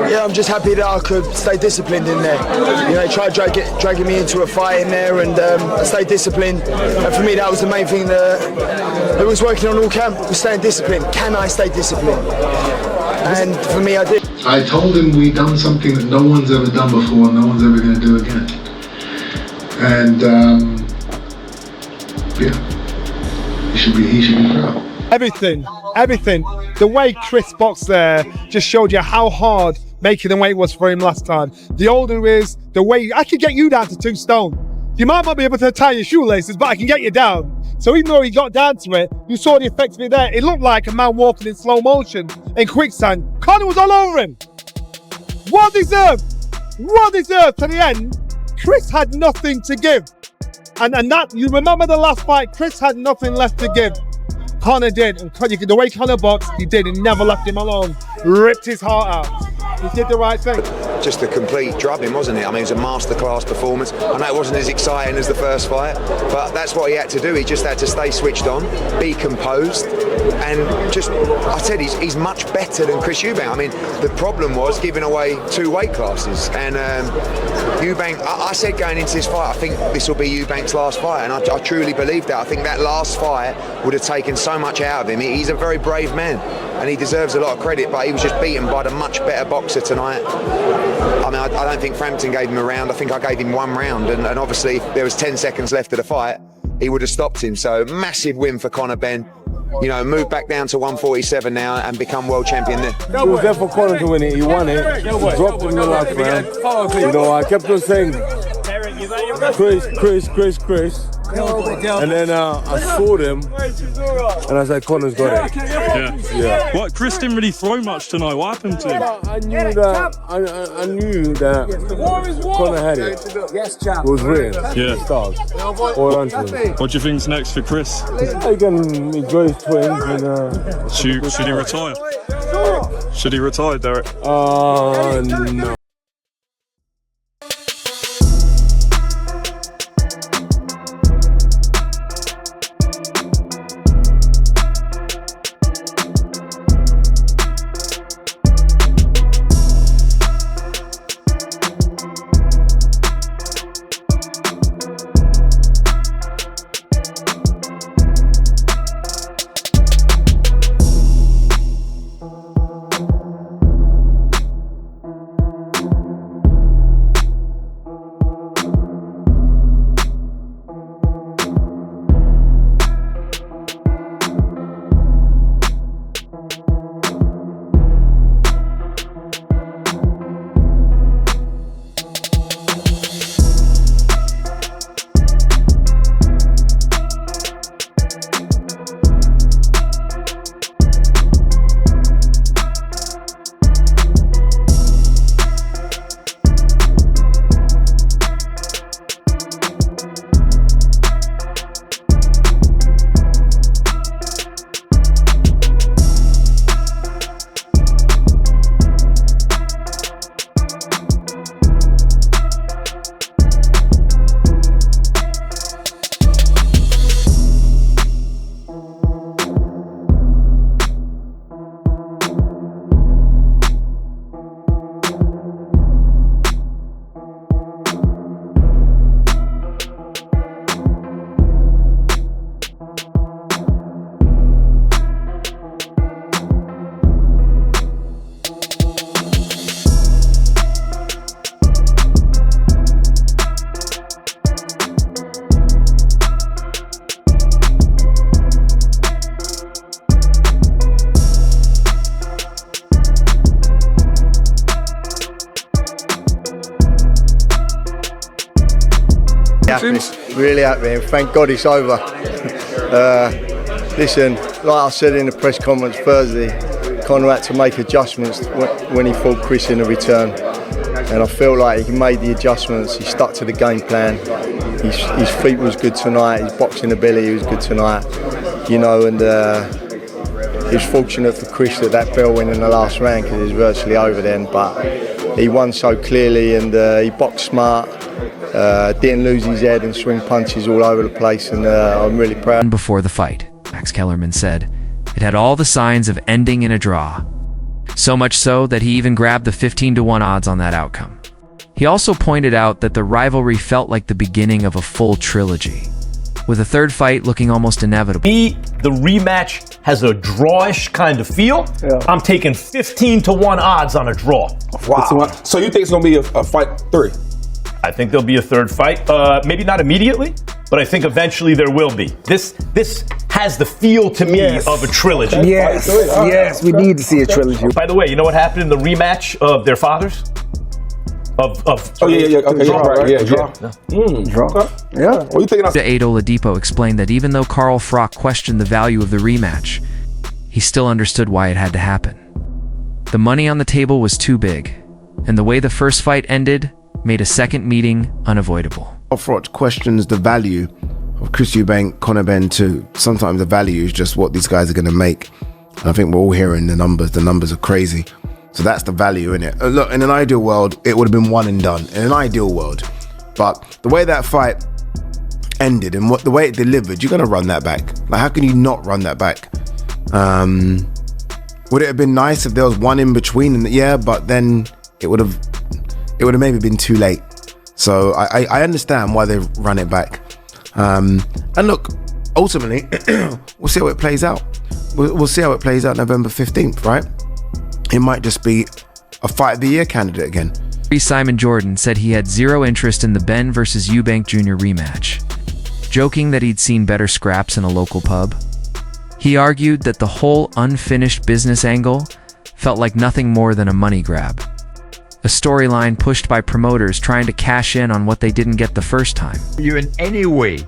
Yeah, I'm just happy that I could stay disciplined in there. You know, they tried dragging me into a fight in there, and I stayed disciplined. And for me, that was the main thing that was working on all camp, was staying disciplined. Can I stay disciplined? And for me, I did. I told him we done something that no one's ever done before, no one's ever going to do again. And yeah, he should be proud. Everything. The way Chris boxed there just showed you how hard making the weight was for him last time. The older is, the way I can get you down to 2 stone. You might not be able to tie your shoelaces, but I can get you down. So even though he got down to it, you saw the effects of it there. It looked like a man walking in slow motion in quicksand. Conor was all over him. Well deserved to the end. Chris had nothing to give. And that, you remember the last fight, Chris had nothing left to give. Conor did, and the way Conor boxed, he did. He never left him alone. Ripped his heart out. He did the right thing. Just a complete drubbing, wasn't it? I mean, it was a masterclass performance. I know it wasn't as exciting as the first fight, but that's what he had to do. He just had to stay switched on, be composed, and just, I said, he's much better than Chris Eubank. I mean, the problem was giving away 2 weight classes, and Eubank, I said going into this fight, I think this will be Eubank's last fight, and I truly believe that. I think that last fight would have taken so much out of him. He's a very brave man, and he deserves a lot of credit, but he was just beaten by the much better boxer tonight. I mean, I don't think Frampton gave him a round. I think I gave him 1 round, and obviously there was 10 seconds left of the fight. He would have stopped him. So massive win for Conor Benn. You know, move back down to 147 now and become world champion there. It was there for Conor to win it. He won it. He dropped him in the last round. You know, I kept on saying, Chris. And then I saw them, and I said, Conor's got it. Yeah. What? Chris didn't really throw much tonight. What happened to him? I knew that Conor had it. It was real. Yeah. Stars. All onto him. What do you think's next for Chris? He can enjoy his twins and should he retire? Should he retire, Derek? No. Really happy, thank God it's over. Listen, like I said in the press conference Thursday, Conor had to make adjustments when he fought Chris in the return, and I feel like he made the adjustments. He stuck to the game plan. His feet was good tonight, his boxing ability was good tonight, you know, and he was fortunate for Chris that bell went in the last round because it was virtually over then, but he won so clearly, and he boxed smart. Didn't lose his head and swing punches all over the place, and I'm really proud. Before the fight, Max Kellerman said, "It had all the signs of ending in a draw. So much so that he even grabbed the 15-to-1 odds on that outcome. He also pointed out that the rivalry felt like the beginning of a full trilogy, with a third fight looking almost inevitable. The rematch has a drawish kind of feel. Yeah. I'm taking 15-to-1 odds on a draw. Wow. So you think it's going to be a fight 3? I think there'll be a third fight. Maybe not immediately, but I think eventually there will be. This has the feel to me of a trilogy. Yes, we need to see a trilogy. By the way, you know what happened in the rematch of their fathers? Draw. Yeah. What you thinking? Ado Ladipo explained that even though Carl Froch questioned the value of the rematch, he still understood why it had to happen. The money on the table was too big, and the way the first fight ended made a second meeting unavoidable. Froch questions the value of Chris Eubank, Conor Benn too. Sometimes the value is just what these guys are going to make. And I think we're all hearing the numbers. The numbers are crazy. So that's the value in it. Look, in an ideal world, it would have been one and done. In an ideal world. But the way that fight ended and the way it delivered, you're going to run that back. Like, how can you not run that back? Would it have been nice if there was one in between? Yeah, but then it would have maybe been too late. So I understand why they run it back. And look, ultimately, we'll see how it plays out. We'll see how it plays out November 15th, right? It might just be a fight of the year candidate again. Simon Jordan said he had zero interest in the Benn versus Eubank Jr. rematch, joking that he'd seen better scraps in a local pub. He argued that the whole unfinished business angle felt like nothing more than a money grab, a storyline pushed by promoters trying to cash in on what they didn't get the first time. Are you in any way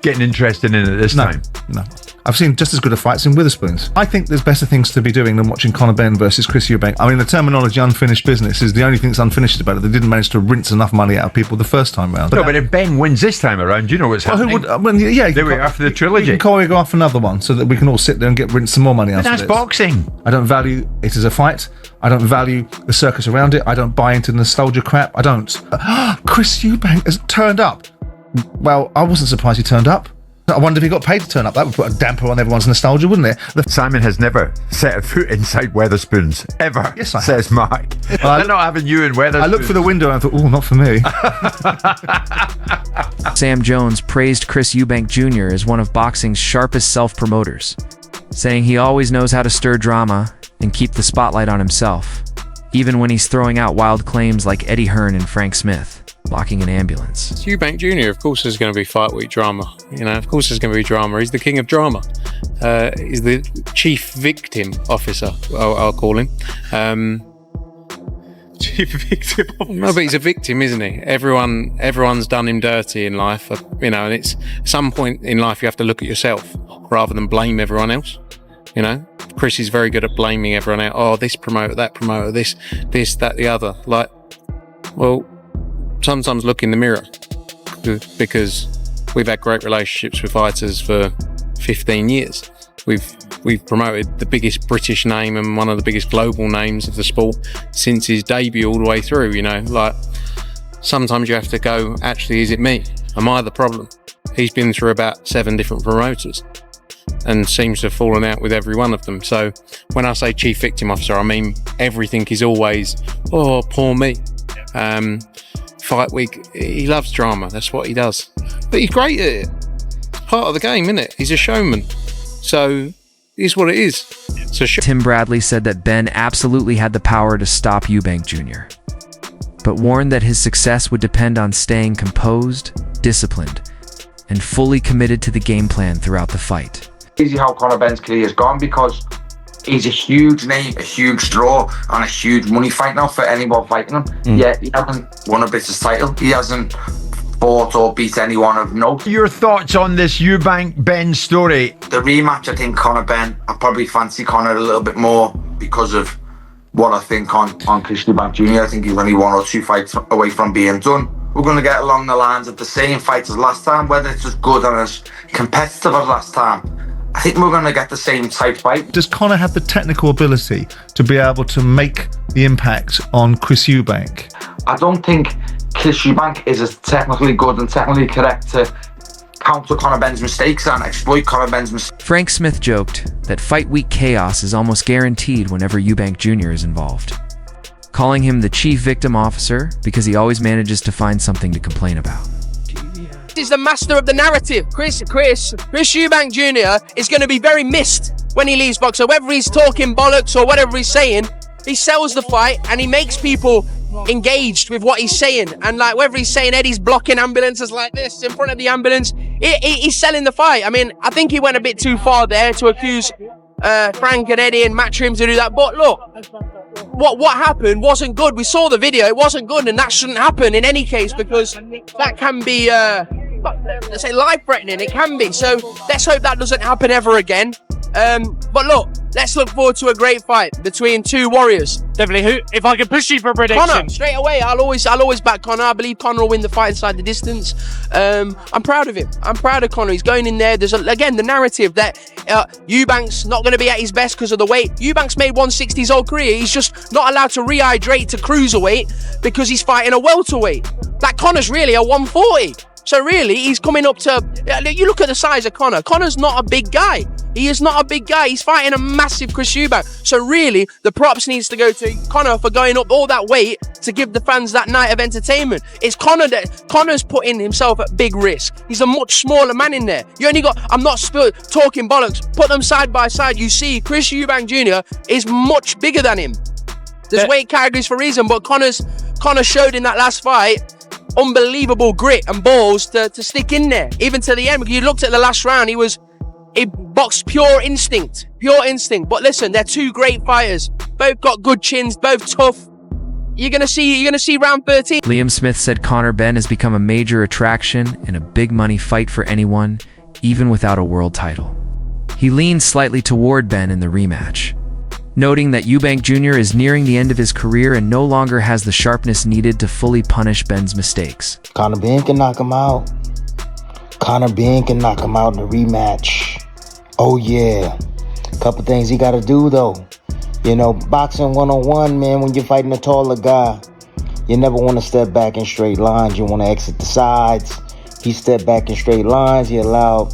getting interested in it this time? No. I've seen just as good a fights in Witherspoons. I think there's better things to be doing than watching Conor Benn versus Chris Eubank. I mean, the terminology unfinished business is the only thing that's unfinished about it. They didn't manage to rinse enough money out of people the first time round. No, but if Benn wins this time around, you know what's happening. There we are for the trilogy. You can choreograph another one so that we can all sit there and rinse some more money out of it. But that's boxing. I don't value it as a fight. I don't value the circus around it. I don't buy into the nostalgia crap. I don't. Chris Eubank has turned up. Well, I wasn't surprised he turned up. I wonder if he got paid to turn up. That would put a damper on everyone's nostalgia, wouldn't it? Simon has never set a foot inside Wetherspoons, ever. Yes, I have. Says Mark. Well, they're not having you in Wetherspoons. I looked for the window and I thought, oh, not for me. Sam Jones praised Chris Eubank Jr. as one of boxing's sharpest self-promoters, saying he always knows how to stir drama and keep the spotlight on himself, even when he's throwing out wild claims like Eddie Hearn and Frank Smith blocking an ambulance. Eubank Jr., of course there's going to be fight week drama. Of course there's going to be drama. He's the king of drama. He's the chief victim officer, I'll call him. Chief victim officer? No, but he's a victim, isn't he? Everyone's done him dirty in life, and it's at some point in life you have to look at yourself rather than blame everyone else. Chris is very good at blaming everyone else. Oh, this promoter, that promoter, this, that, the other. Like, well, sometimes look in the mirror, because we've had great relationships with fighters for 15 years. We've promoted the biggest British name and one of the biggest global names of the sport since his debut all the way through. Like, sometimes you have to go, actually, is it me? Am I the problem? He's been through about 7 different promoters and seems to have fallen out with every one of them. So when I say chief victim officer, I mean everything is always, oh, poor me. Fight week, he loves drama. That's what he does. But he's great at it. Part of the game, isn't it? He's a showman. So it's what it is. Tim Bradley said that Benn absolutely had the power to stop Eubank Jr., but warned that his success would depend on staying composed, disciplined, and fully committed to the game plan throughout the fight. Easy how Conor Benn's career has gone, because he's a huge name, a huge draw, and a huge money fight now for anyone fighting him. Yet he hasn't won a business title. He hasn't fought or beat anyone of note. Your thoughts on this Eubank Benn story? The rematch, I think Conor Benn, I probably fancy Conor a little bit more because of what I think on Chris Eubank Jr. I think he's only 1 or 2 fights away from being done. We're going to get along the lines of the same fight as last time, whether it's as good and as competitive as last time. I think we're going to get the same type fight. Does Conor have the technical ability to be able to make the impact on Chris Eubank? I don't think Chris Eubank is as technically good and technically correct to counter Conor Benn's mistakes and exploit Conor Benn's mistakes. Frank Smith joked that fight week chaos is almost guaranteed whenever Eubank Jr. is involved, calling him the chief victim officer because he always manages to find something to complain about. He's the master of the narrative. Chris Eubank Jr. is going to be very missed when he leaves boxing. Whether he's talking bollocks or whatever he's saying, he sells the fight and he makes people engaged with what he's saying. And like whether he's saying Eddie's blocking ambulances like this in front of the ambulance, he's selling the fight. I mean, I think he went a bit too far there to accuse Frank and Eddie and Matchroom to do that. But look, what happened wasn't good. We saw the video, it wasn't good, and that shouldn't happen in any case, because that can be let's say life-threatening. It can be. So let's hope that doesn't happen ever again. But look, let's look forward to a great fight between two warriors. Definitely. If I can push you for a prediction, Conor, straight away. I'll always back Conor. I believe Conor will win the fight inside the distance. I'm proud of him. I'm proud of Conor. He's going in there. There's again the narrative that Eubank's not going to be at his best because of the weight. Eubank's made 160 his whole career. He's just not allowed to rehydrate to cruiserweight because he's fighting a welterweight. Like Conor's really a 140. So really, he's coming up to... You look at the size of Conor. Conor's not a big guy. He is not a big guy. He's fighting a massive Chris Eubank. So really, the props needs to go to Conor for going up all that weight to give the fans that night of entertainment. It's Conor that... Conor's putting himself at big risk. He's a much smaller man in there. You only got... I'm not talking bollocks. Put them side by side. You see, Chris Eubank Jr. is much bigger than him. There's weight categories for a reason, but Conor showed in that last fight unbelievable grit and balls to stick in there, even to the end. Because you looked at the last round, he boxed pure instinct. But listen, they're two great fighters. Both got good chins, both tough. You're gonna see round 13. Liam Smith said Conor Benn has become a major attraction and a big money fight for anyone, even without a world title. He leaned slightly toward Benn in the rematch, noting that Eubank Jr. is nearing the end of his career and no longer has the sharpness needed to fully punish Benn's mistakes. Conor Benn can knock him out. Conor Benn can knock him out in the rematch. Oh yeah. Couple things he gotta do though. You know, boxing one-on-one, man, when you're fighting a taller guy, you never want to step back in straight lines. You want to exit the sides. He stepped back in straight lines. He allowed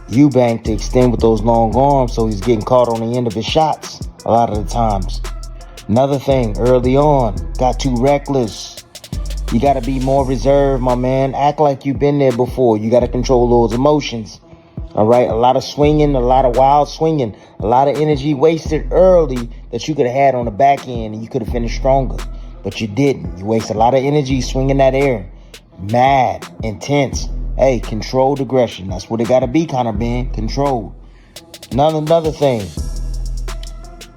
Eubank to extend with those long arms, so he's getting caught on the end of his shots a lot of the times. Another thing, early on, got too reckless. You got to be more reserved, my man. Act like you've been there before. You got to control those emotions. All right, a lot of swinging, a lot of wild swinging, a lot of energy wasted early that you could have had on the back end and you could have finished stronger, but you didn't. You wasted a lot of energy swinging that air. Mad, intense. Hey, controlled aggression. That's what it got to be, Conor Benn. Controlled. Another thing.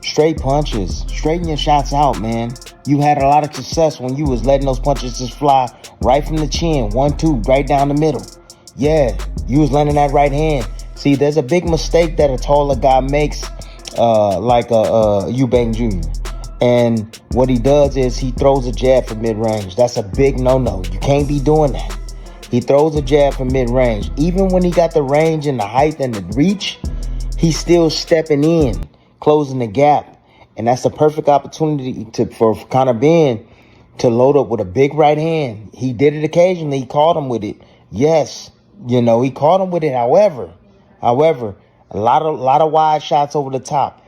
Straight punches. Straighten your shots out, man. You had a lot of success when you was letting those punches just fly right from the chin. 1-2, right down the middle. Yeah, you was landing that right hand. See, there's a big mistake that a taller guy makes, like Eubank Jr. And what he does is he throws a jab from mid-range. That's a big no-no. You can't be doing that. He throws a jab from mid-range. Even when he got the range and the height and the reach, he's still stepping in, closing the gap. And that's the perfect opportunity for Conor Benn to load up with a big right hand. He did it occasionally. He caught him with it. Yes, you know, he caught him with it. However, a lot of wide shots over the top.